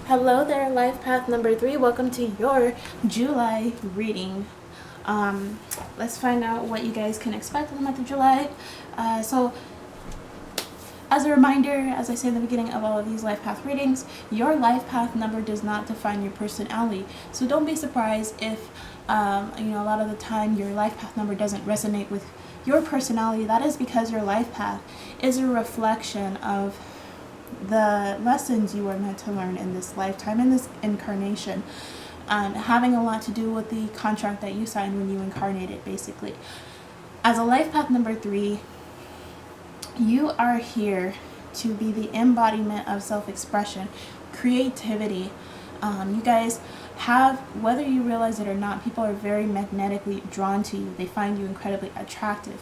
Hello there, life path number 3. Welcome to your July reading. Let's find out what you guys can expect in the month of July. So as a reminder, as I say in the beginning of all of these life path readings, your life path number does not define your personality. So don't be surprised if a lot of the time your life path number doesn't resonate with your personality. That is because your life path is a reflection of the lessons you are meant to learn in this lifetime, in this incarnation, having a lot to do with the contract that you signed when you incarnated, basically. As a life path number 3, you are here to be the embodiment of self-expression, creativity. You guys have, whether you realize it or not, people are very magnetically drawn to you. They find you incredibly attractive.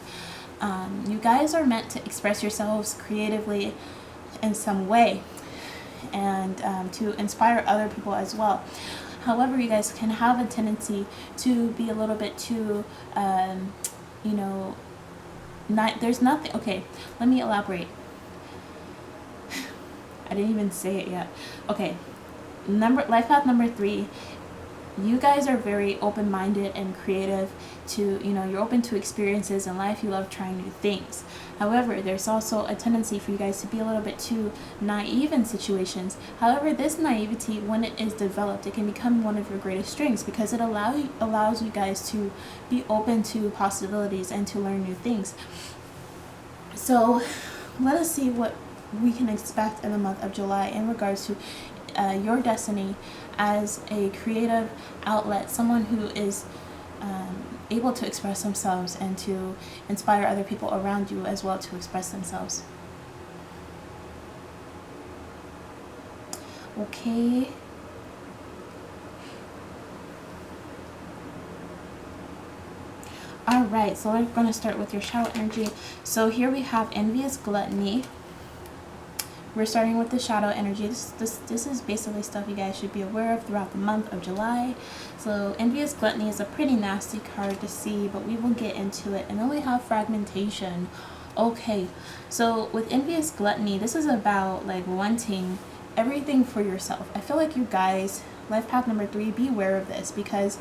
You guys are meant to express yourselves creatively in some way, and to inspire other people as well. However, you guys can have a tendency to be a little bit too there's nothing. Okay, let me elaborate. I didn't even say it yet. Okay, life path number 3, you guys are very open-minded and creative. You're open to experiences in life. You love trying new things. However, there's also a tendency for you guys to be a little bit too naive in situations. However, this naivety, when it is developed, it can become one of your greatest strengths, because it allows you guys to be open to possibilities and to learn new things. So let us see what we can expect in the month of July in regards to your destiny as a creative outlet, someone who is able to express themselves and to inspire other people around you as well to express themselves. Okay. Alright, so we're going to start with your shadow energy. So here we have envious gluttony. We're starting with the shadow energy. This is basically stuff you guys should be aware of throughout the month of July. So envious gluttony is a pretty nasty card to see, but we will get into it. And then we have fragmentation. Okay, so with envious gluttony, this is about like wanting everything for yourself. I feel like you guys, life path number 3, be aware of this, because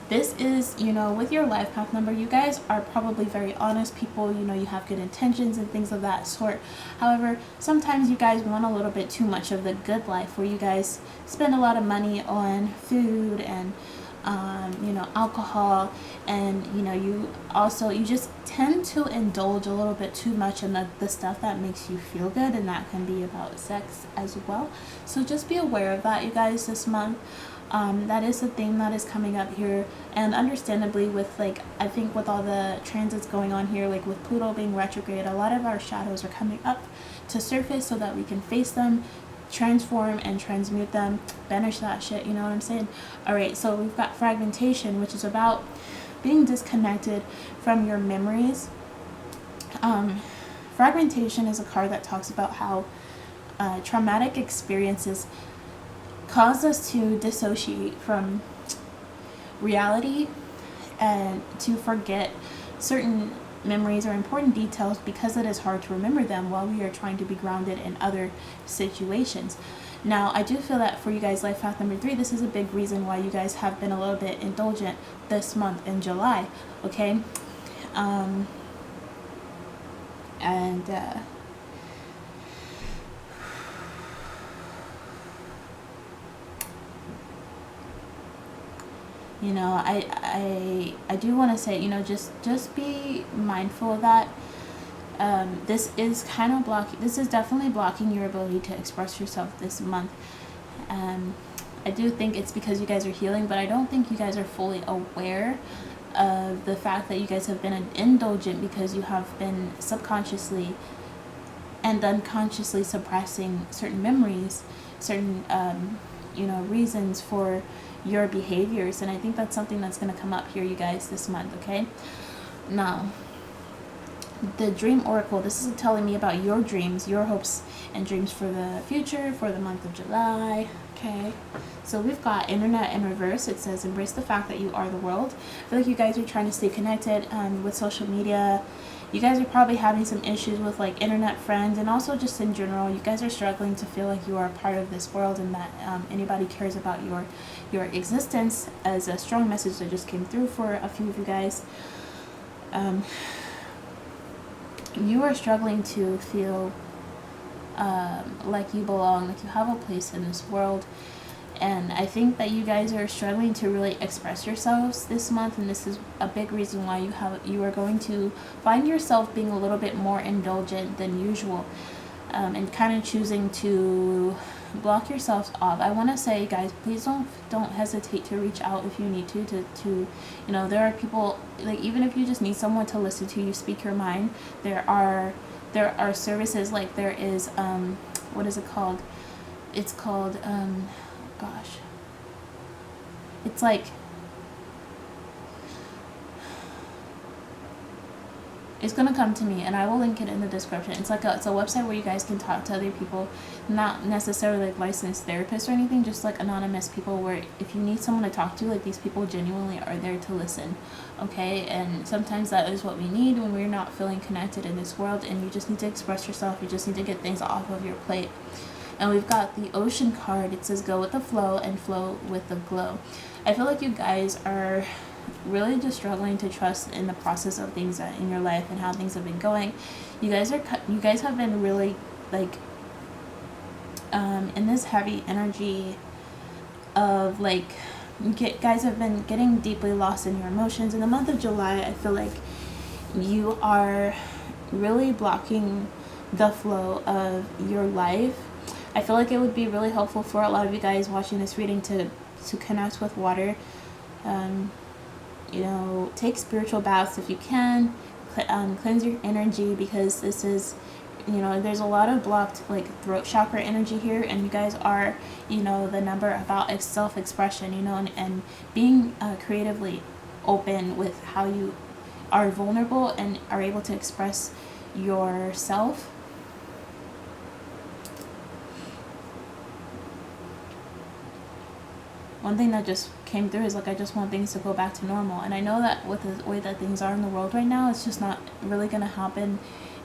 this is, with your life path number, you guys are probably very honest people. You have good intentions and things of that sort. However, sometimes you guys want a little bit too much of the good life, where you guys spend a lot of money on food and, alcohol. And, you just tend to indulge a little bit too much in the stuff that makes you feel good. And that can be about sex as well. So just be aware of that, you guys, this month. That is a thing that is coming up here, and understandably, with I think with all the transits going on here, like with Pluto being retrograde, a lot of our shadows are coming up to surface so that we can face them, transform and transmute them, banish that shit, you know what I'm saying? Alright, so we've got fragmentation, which is about being disconnected from your memories. Fragmentation is a card that talks about how traumatic experiences cause us to dissociate from reality and to forget certain memories or important details, because it is hard to remember them while we are trying to be grounded in other situations. Now, I do feel that for you guys, life path number 3, this is a big reason why you guys have been a little bit indulgent this month in July, okay? I do want to say, just be mindful of that. This is kind of this is definitely blocking your ability to express yourself this month. I do think it's because you guys are healing, but I don't think you guys are fully aware of the fact that you guys have been indulgent, because you have been subconsciously and unconsciously suppressing certain memories, certain reasons for your behaviors. And I think that's something that's going to come up here, you guys, this month. Okay, now the dream oracle, this is telling me about your dreams, your hopes and dreams for the future, for the month of July. Okay, so we've got internet in reverse. It says embrace the fact that you are the world. I feel like you guys are trying to stay connected with social media you guys are probably having some issues with like internet friends, and also just in general, you guys are struggling to feel like you are a part of this world, and that anybody cares about your existence, as a strong message that just came through for a few of you guys. You are struggling to feel like you belong, like you have a place in this world. And I think that you guys are struggling to really express yourselves this month, and this is a big reason why you are going to find yourself being a little bit more indulgent than usual, and kind of choosing to block yourselves off. I want to say, guys, please don't hesitate to reach out if you need to you know, there are people, like, even if you just need someone to listen to you speak your mind, there are services, like there is what is it called? It's called gosh, it's like, it's gonna come to me and I will link it in the description. It's a website where you guys can talk to other people, not necessarily like licensed therapists or anything, just like anonymous people, where if you need someone to talk to, like, these people genuinely are there to listen, okay? And sometimes that is what we need when we're not feeling connected in this world, and you just need to express yourself. You just need to get things off of your plate. And we've got the Ocean card. It says go with the flow and flow with the glow. I feel like you guys are really just struggling to trust in the process of things in your life and how things have been going. You guys have been really like in this heavy energy of like, guys have been getting deeply lost in your emotions. In the month of July, I feel like you are really blocking the flow of your life. I feel like it would be really helpful for a lot of you guys watching this reading to connect with water. You know, take spiritual baths if you can. Cleanse your energy, because this is, you know, there's a lot of blocked like throat chakra energy here, and you guys are, you know, the number about self-expression, you know, and being creatively open with how you are vulnerable and are able to express yourself. One thing that just came through is like, I just want things to go back to normal. And I know that with the way that things are in the world right now, it's just not really going to happen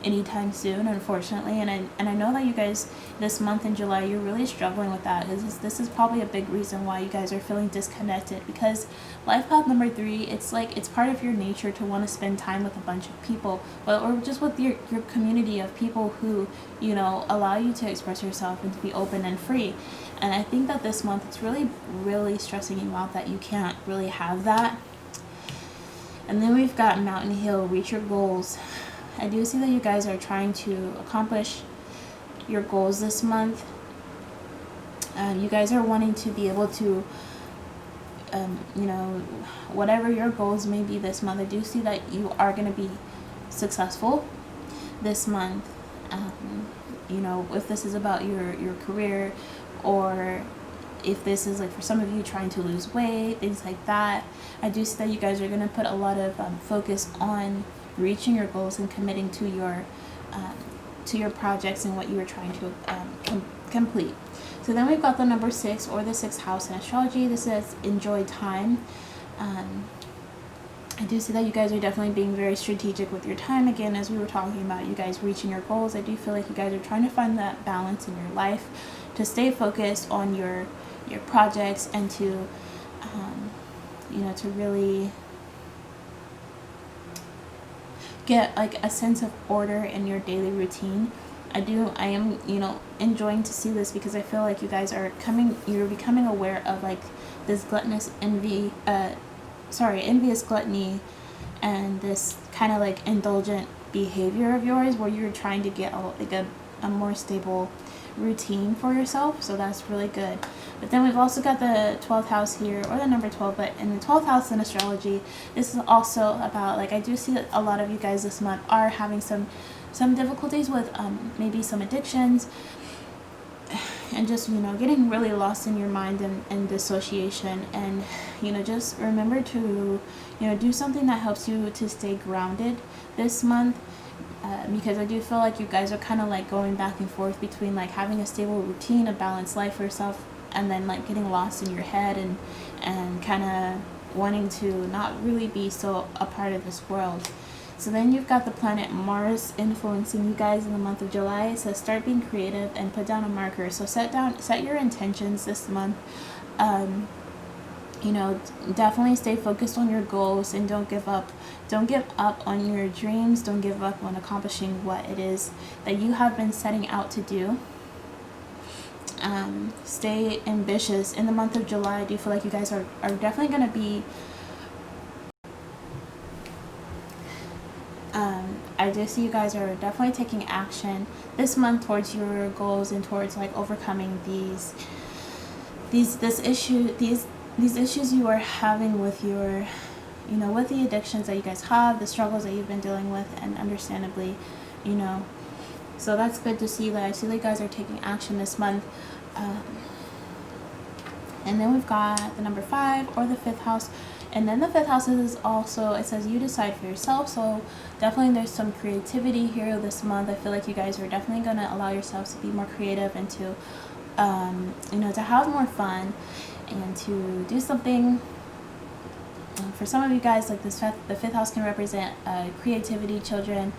anytime soon, unfortunately. And I know that you guys this month in July, you're really struggling with that. This is probably a big reason why you guys are feeling disconnected, because life path number 3, it's like, it's part of your nature to want to spend time with a bunch of people, or just with your community of people who, you know, allow you to express yourself and to be open and free. And I think that this month it's really, really stressing you out that you can't really have that. And then we've got Mountain Hill, reach your goals. I do see that you guys are trying to accomplish your goals this month. You guys are wanting to be able to, you know, whatever your goals may be this month, I do see that you are going to be successful this month. You know, if this is about your career, or if this is like for some of you trying to lose weight, things like that, I do see that you guys are going to put a lot of focus on reaching your goals and committing to your projects and what you are trying to complete. So then we've got the number 6, or the 6th house in astrology. This says enjoy time. I do see that you guys are definitely being very strategic with your time. Again, as we were talking about you guys reaching your goals, I do feel like you guys are trying to find that balance in your life, to stay focused on your projects, and to you know, to really get like a sense of order in your daily routine. I am, you know, enjoying to see this, because I feel like you guys are you're becoming aware of like this envious gluttony, and this kind of like indulgent behavior of yours, where you're trying to get a more stable routine for yourself. So that's really good. But then we've also got the 12th house here, or the number 12, but in the 12th house in astrology, this is also about like, I do see that a lot of you guys this month are having some difficulties with maybe some addictions, and just, you know, getting really lost in your mind and dissociation. And, you know, just remember to, you know, do something that helps you to stay grounded this month. Because I do feel like you guys are kind of like going back and forth between like having a stable routine, a balanced life for yourself, and then like getting lost in your head and kind of wanting to not really be so a part of this world. So then you've got the planet Mars influencing you guys in the month of July. It says start being creative and put down a marker. So set your intentions this month. You know, definitely stay focused on your goals and don't give up. Don't give up on your dreams. Don't give up on accomplishing what it is that you have been setting out to do. Stay ambitious. In the month of July, I do feel like you guys are definitely going to be I do see you guys are definitely taking action this month towards your goals and towards like overcoming these issues you are having with your, you know, with the addictions that you guys have, the struggles that you've been dealing with, and understandably, you know, so that's good to see that. I see that you guys are taking action this month. And then we've got the number 5 or the 5th house. And then the 5th house is also, it says you decide for yourself. So definitely there's some creativity here this month. I feel like you guys are definitely going to allow yourselves to be more creative and to, you know, to have more fun and to do something. For some of you guys, like this, the 5th house can represent creativity, children,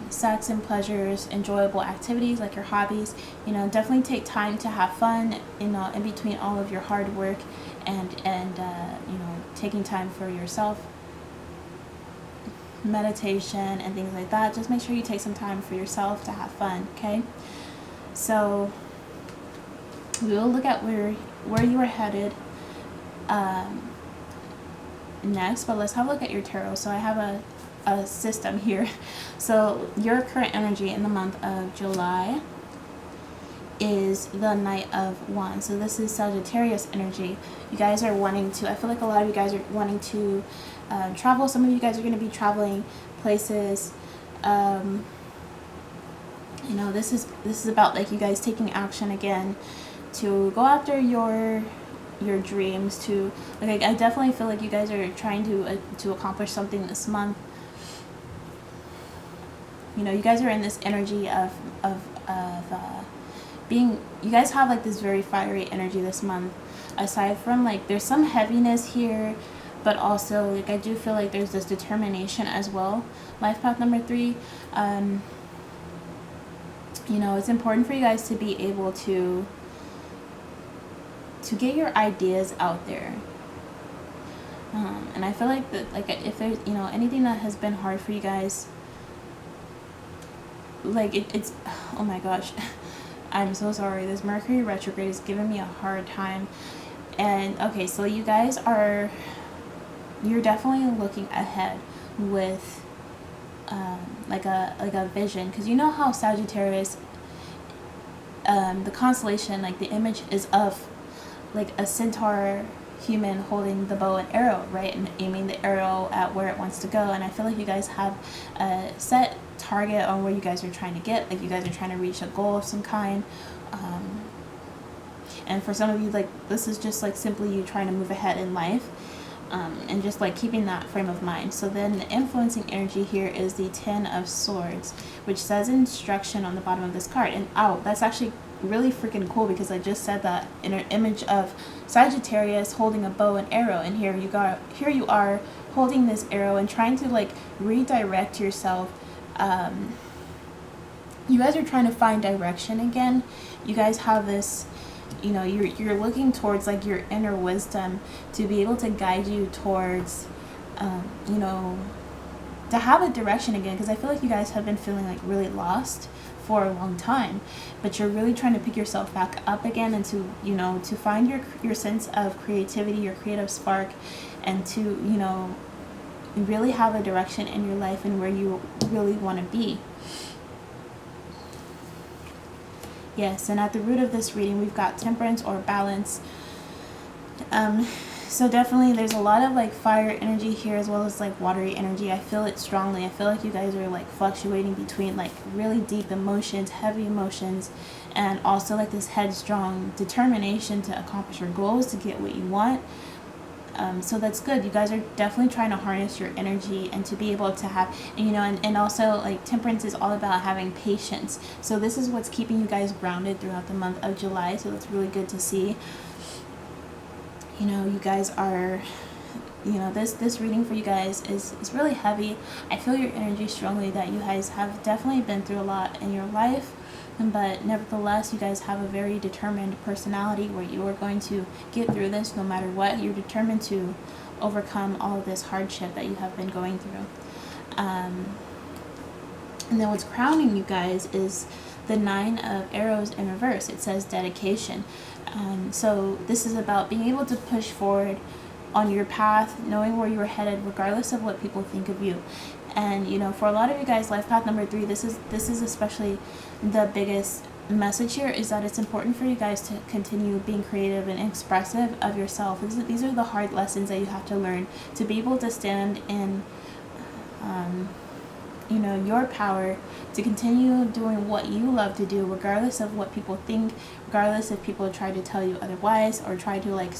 sex and pleasures, enjoyable activities like your hobbies. You know, definitely take time to have fun, you know, in between all of your hard work and you know, taking time for yourself, meditation and things like that. Just make sure you take some time for yourself to have fun. Okay, so we will look at where you are headed next, but let's have a look at your tarot. So I have a system here. So your current energy in the month of July is the Knight of Wands. So this is Sagittarius energy. You guys are wanting to, I feel like a lot of you guys are wanting to travel. Some of you guys are going to be traveling places. You know, this is about like you guys taking action again to go after your dreams. To like, I definitely feel like you guys are trying to accomplish something this month. You know, you guys are in this energy of being, you guys have like this very fiery energy this month. Aside from like, there's some heaviness here, but also like I do feel like there's this determination as well. Life path number 3. You know, it's important for you guys to be able to get your ideas out there. And I feel like that, like if there's, you know, anything that has been hard for you guys, like it's oh my gosh, I'm so sorry, this Mercury retrograde is giving me a hard time. And okay, so you guys are, you're definitely looking ahead with like a vision, because you know how Sagittarius, the constellation, like the image is of like a centaur human holding the bow and arrow, right, and aiming the arrow at where it wants to go. And I feel like you guys have a set target on where you guys are trying to get, like you guys are trying to reach a goal of some kind. And for some of you, like this is just like simply you trying to move ahead in life, and just like keeping that frame of mind. So then the influencing energy here is the 10 of Swords, which says instruction on the bottom of this card. And that's actually really freaking cool, because I just said that in an image of Sagittarius holding a bow and arrow, and here you are holding this arrow and trying to like redirect yourself. You guys are trying to find direction again. You guys have this, you know, you're looking towards like your inner wisdom to be able to guide you towards, you know, to have a direction again, because I feel like you guys have been feeling like really lost for a long time, but you're really trying to pick yourself back up again, and to, you know, to find your sense of creativity, your creative spark, and to, you know, really have a direction in your life and where you really want to be. Yes, and at the root of this reading we've got temperance or balance. So definitely there's a lot of like fire energy here, as well as like watery energy. I feel it strongly. I feel like you guys are like fluctuating between like really deep emotions, heavy emotions, and also like this headstrong determination to accomplish your goals, to get what you want. So that's good. You guys are definitely trying to harness your energy and to be able to have, and, you know, and also like temperance is all about having patience. So this is what's keeping you guys grounded throughout the month of July. So that's really good to see. You know, you guys are you know, this reading for you guys is really heavy. I feel your energy strongly that you guys have definitely been through a lot in your life, but nevertheless, you guys have a very determined personality where you are going to get through this no matter what. You're determined to overcome all of this hardship that you have been going through. And then what's crowning you guys is the 9 of Arrows in reverse. It says dedication. So this is about being able to push forward on your path, knowing where you're headed regardless of what people think of you. And you know, for a lot of you guys, life path number 3, this is especially the biggest message here, is that it's important for you guys to continue being creative and expressive of yourself. These are the hard lessons that you have to learn to be able to stand in you know, your power, to continue doing what you love to do regardless of what people think, regardless if people try to tell you otherwise or try to, like,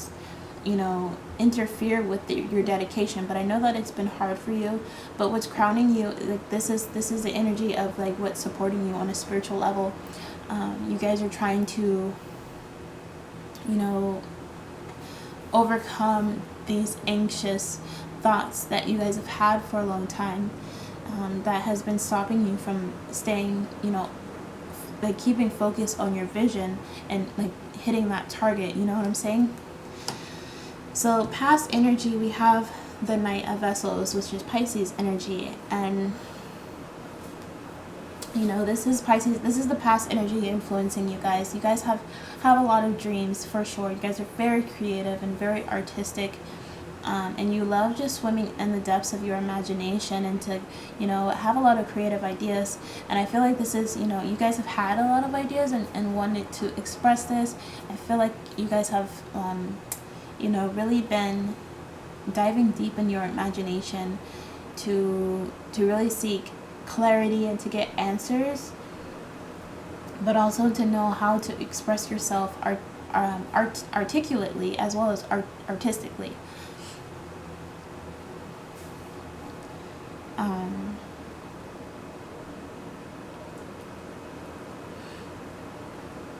you know, interfere with your dedication. But I know that it's been hard for you, but what's crowning you, like, this is the energy of, like, what's supporting you on a spiritual level. You guys are trying to, you know, overcome these anxious thoughts that you guys have had for a long time, that has been stopping you from staying, you know, like, keeping focus on your vision and, like, hitting that target. You know what I'm saying? So past energy, we have the Knight of Vessels, which is Pisces energy. And you know, this is Pisces, this is the past energy influencing you guys. You guys have a lot of dreams, for sure. You guys are very creative and very artistic, and you love just swimming in the depths of your imagination and to, you know, have a lot of creative ideas. And I feel like this is, you know, you guys have had a lot of ideas and wanted to express this. I feel like you guys have you know, really been diving deep in your imagination to really seek clarity and to get answers, but also to know how to express yourself articulately as well as artistically.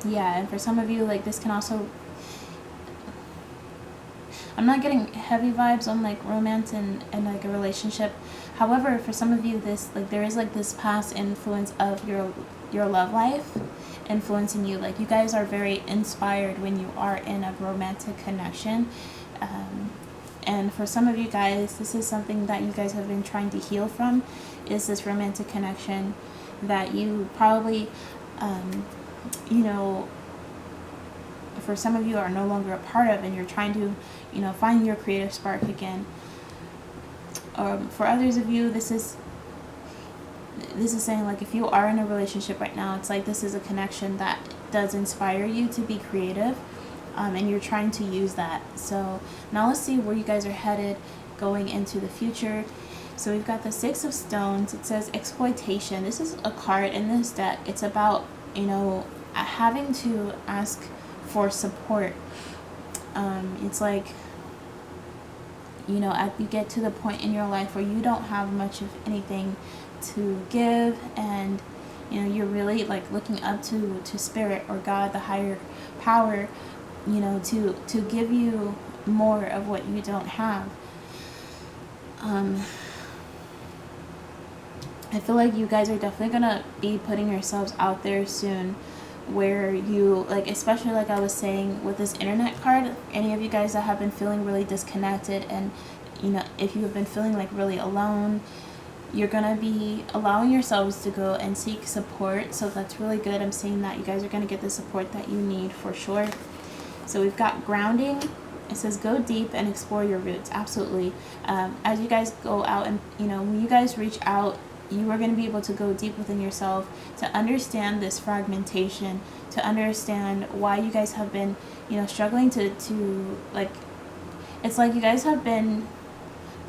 Yeah, and for some of you, like, this can also, I'm not getting heavy vibes on, like, romance and like a relationship. However, for some of you, this, like, there is, like, this past influence of your love life influencing you. Like, you guys are very inspired when you are in a romantic connection. And for some of you guys, this is something that you guys have been trying to heal from, is this romantic connection that you probably, you know, for some of you are no longer a part of, and you're trying to, you know, find your creative spark again. For others of you, this is saying, like, if you are in a relationship right now, it's like this is a connection that does inspire you to be creative, and you're trying to use that. So now let's see where you guys are headed going into the future. So we've got the 6 of Stones. It says exploitation. This is a card in this deck. It's about, you know, having to ask for support. It's like, you know, you get to the point in your life where you don't have much of anything to give, and, you know, you're really, like, looking up to spirit or God, the higher power, you know, to give you more of what you don't have. I feel like you guys are definitely gonna be putting yourselves out there soon, where you, like, especially like I was saying with this internet card, any of you guys that have been feeling really disconnected, and, you know, if you have been feeling like really alone, you're gonna be allowing yourselves to go and seek support. So that's really good. I'm seeing that you guys are gonna get the support that you need, for sure. So we've got grounding. It says go deep and explore your roots. Absolutely. As you guys go out, and, you know, when you guys reach out, you are going to be able to go deep within yourself to understand this fragmentation, to understand why you guys have been, you know, struggling to like, it's like you guys have been,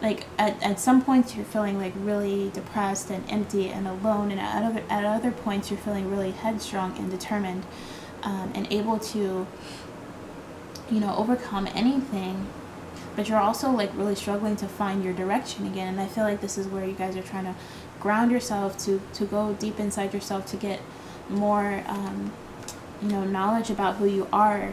like, at some points you're feeling like really depressed and empty and alone, and at other points you're feeling really headstrong and determined, and able to, you know, overcome anything. But you're also, like, really struggling to find your direction again. And I feel like this is where you guys are trying to ground yourself, to go deep inside yourself, to get more, you know, knowledge about who you are,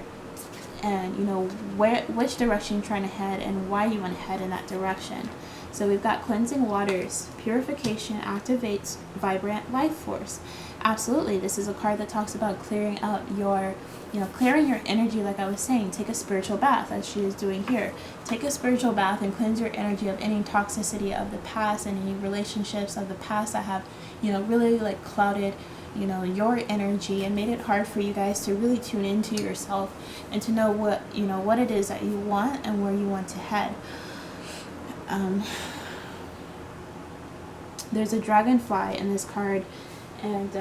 and you know which direction you're trying to head and why you want to head in that direction. So we've got cleansing waters, purification activates vibrant life force. Absolutely, this is a card that talks about clearing out your, you know, clearing your energy. Like I was saying, take a spiritual bath, as she is doing here. Take a spiritual bath and cleanse your energy of any toxicity of the past and any relationships of the past that have, you know, really like clouded, you know, your energy and made it hard for you guys to really tune into yourself and to know what, you know, what it is that you want and where you want to head. There's a dragonfly in this card, and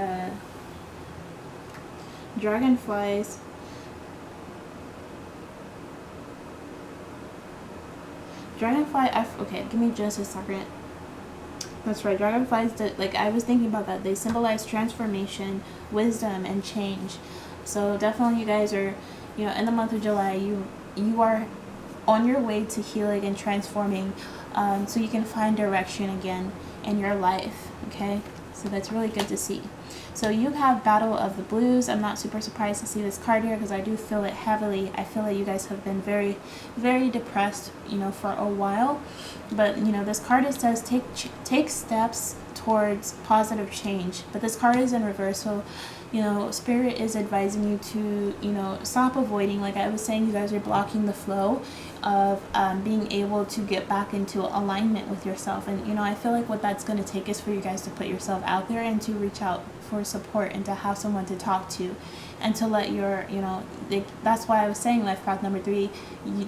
dragonflies, okay, give me just a second. That's right, dragonflies, like I was thinking about that, they symbolize transformation, wisdom, and change. So definitely you guys are, you know, in the month of July, you are on your way to healing and transforming, so you can find direction again in your life, okay? So that's really good to see. So you have Battle of the Blues. I'm not super surprised to see this card here because I do feel it heavily. I feel that you guys have been very, very depressed, you know, for a while. But, you know, this card, it says take steps towards positive change. But this card is in reverse, so, you know, Spirit is advising you to, you know, stop avoiding. Like I was saying, you guys are blocking the flow of being able to get back into alignment with yourself. And, you know, I feel like what that's going to take is for you guys to put yourself out there and to reach out for support and to have someone to talk to and to let your, you know, that's why I was saying life path number 3,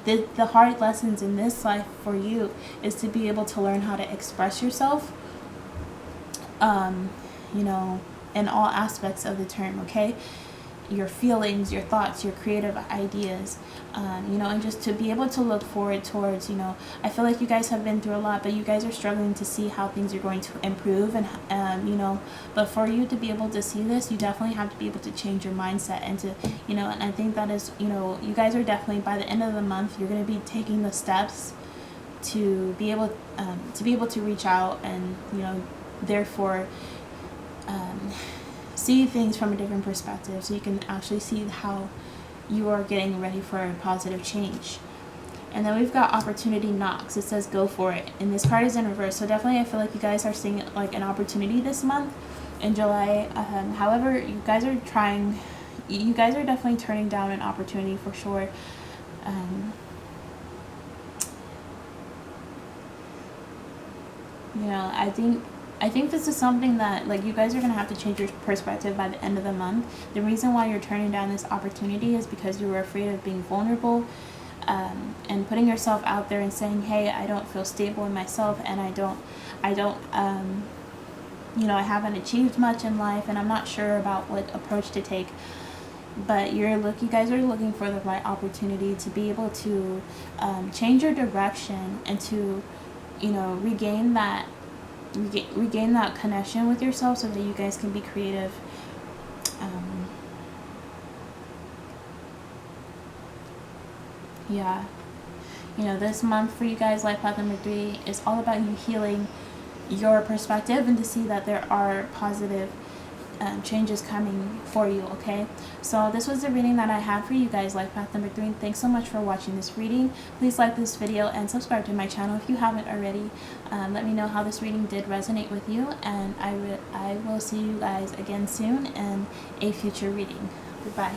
the hard lessons in this life for you is to be able to learn how to express yourself, you know, in all aspects of the term, okay? Your feelings, your thoughts, your creative ideas, you know, and just to be able to look forward towards, you know, I feel like you guys have been through a lot, but you guys are struggling to see how things are going to improve, and you know, but for you to be able to see this, you definitely have to be able to change your mindset and to, you know, and I think that is, you know, you guys are definitely, by the end of the month, you're going to be taking the steps to be able to reach out and, you know, therefore see things from a different perspective, so you can actually see how you are getting ready for a positive change. And then we've got opportunity knocks. It says go for it, and this card is in reverse, so definitely I feel like you guys are seeing like an opportunity this month in July. However, you guys are definitely turning down an opportunity for sure. You know, I think this is something that, like, you guys are going to have to change your perspective by the end of the month. The reason why you're turning down this opportunity is because you were afraid of being vulnerable, and putting yourself out there and saying, hey, I don't feel stable in myself, and I don't, you know, I haven't achieved much in life, and I'm not sure about what approach to take. But you guys are looking for the right opportunity to be able to change your direction and to, you know, regain that connection with yourself so that you guys can be creative. Yeah, you know, this month for you guys, life path number 3 is all about you healing your perspective and to see that there are positive changes coming for you, okay? So this was the reading that I have for you guys, life path number 3. Thanks so much for watching this reading. Please like this video and subscribe to my channel if you haven't already. Let me know how this reading did resonate with you, and I will see you guys again soon in a future reading. Goodbye.